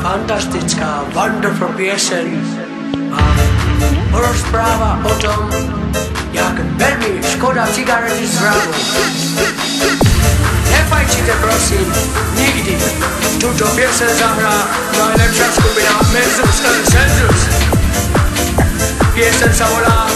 fantastická, wonderful pieseň a rozpráva o tom, jak veľmi škoda cigarety zdravu. Nepajčite prosím, nikdy. Túto pieseň zahrá najlepšia skupina Menzus and Senzus. Pieseň sa volá